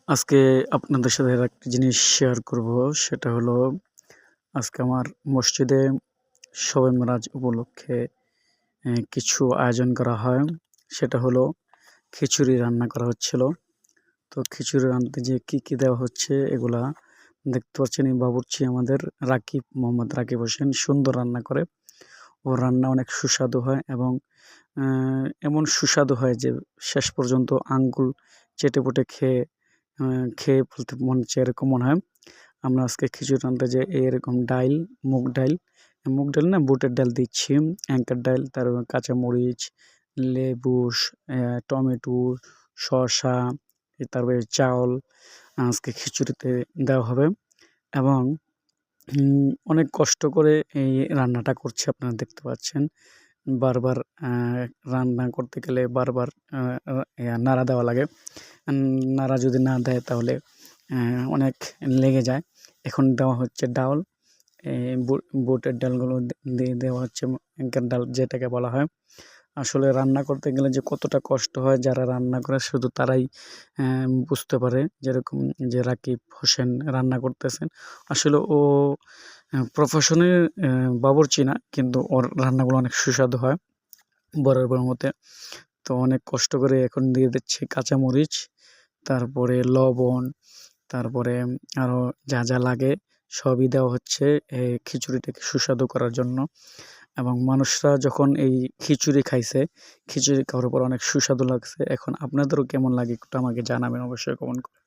আজকে আপনাদের সাথে আরেকটা জিনিস শেয়ার করব। সেটা হলো আজকে আমার মসজিদে শবে মেরাজ উপলক্ষে কিছু আয়োজন করা হয়। সেটা হলো খিচুড়ি রান্না করা হচ্ছিল। তো খিচুড়ি রাঁধতে যেয়ে কী দেওয়া হচ্ছে এগুলা দেখতে পাচ্ছেন। এই বাবুর্চি আমাদের রাকিব, মোহাম্মদ রাকিব হোসেন সুন্দর রান্না করে। ওর রান্না অনেক সুস্বাদু হয় এবং এমন সুস্বাদু হয় যে শেষ পর্যন্ত আঙ্গুল চেটেপুটে খেয়ে ফেলতে মন চায়, এরকম মনে হয়। আমরা আজকে খিচুড়ি রাঁধতে যেয়ে এরকম ডাইল, মুগ ডাল না বুটের ডাল দিচ্ছি, অ্যাঙ্কার ডাইল, তারপর কাঁচামরিচ, লেবু, টমেটো, শসা, তারপরে চাউল আজকে খিচুড়িতে দেওয়া হবে এবং অনেক কষ্ট করে এই রান্নাটা করছি, আপনারা দেখতে পাচ্ছেন। বারবার রান্না করতে গেলে বারবার নাড়া দেওয়া লাগে। নাড়া যদি না দেয় তাহলে অনেক লেগে যায়। এখন দেওয়া হচ্ছে ডাউল, বুটের ডালগুলো দিয়ে দেওয়া হচ্ছে এঁকের ডাল যেটাকে বলা হয়। আসলে রান্না করতে গেলে যে কতটা কষ্ট হয়, যারা রান্না করে শুধু তারাই বুঝতে পারে। যেরকম যে রাকিব হোসেন রান্না করতেছেন, আসলে ও প্রফেশনে বাবুর্চি না, কিন্তু ওর রান্নাগুলো অনেক সুস্বাদু হয় বরাবরের মতে। তো অনেক কষ্ট করে এখন দিয়ে দিচ্ছি কাঁচামরিচ, তারপরে লবণ, তারপরে আরও যা লাগে সবই দেওয়া হচ্ছে এই খিচুড়িটাকে সুস্বাদু করার জন্য। এবং মানুষরা যখন এই খিচুড়ি খাইছে, খিচুড়ি খাওয়ার পর অনেক সুস্বাদু লাগছে। এখন আপনাদেরও কেমন লাগে একটু আমাকে জানাবেন অবশ্যই কমেন্ট করে।